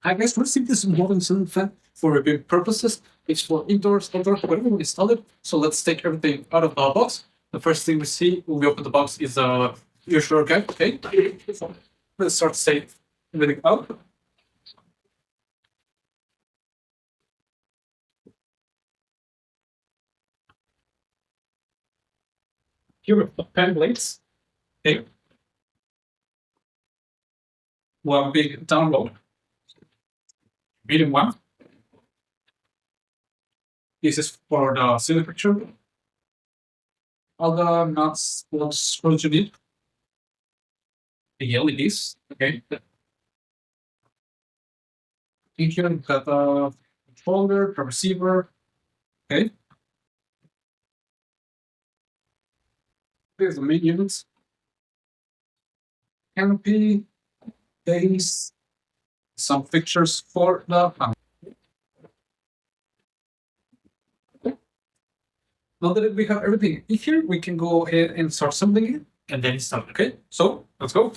I guess we'll see this modern ceiling fan for review purposes. It's for indoors, outdoors, whatever we install it. So let's take everything out of the box. The first thing we see when we open the box is a usual guide. Okay, let's start to take everything out. Here we have the fan blades. Okay, one big download, medium one. This is for the ceiling picture. Other nuts, bolts, screws you need. The LEDs. Okay. In here we've got the controller, the receiver. Okay. There's the main units. Canopy, base, some fixtures for the panel. Now that we have everything in here, we can go ahead and start assembling it and then install it. Okay, so let's go.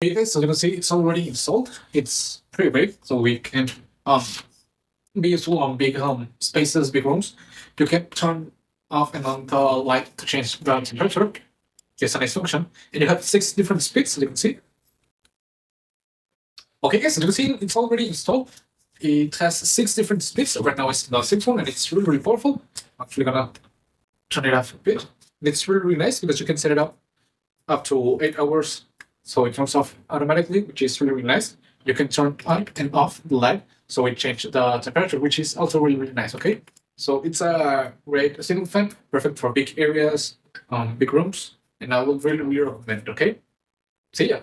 Okay, so you can see it's already installed. It's pretty big, so we can be useful on big spaces, big rooms. You can turn off and on the light to change the temperature. It's a nice function, and you have 6 different speeds, as you can see. Okay, guys, as you can see, it's already installed. It has 6 different speeds. Right now it's the 6th one, and it's really, really powerful. I'm actually gonna turn it off a bit. It's really, really nice because you can set it up to 8 hours. So it turns off automatically, which is really, really nice. You can turn on and off the light, so it changes the temperature, which is also really, really nice. Okay, so it's a great ceiling fan, perfect for big areas, big rooms, and I will really, really recommend it. Okay, see ya.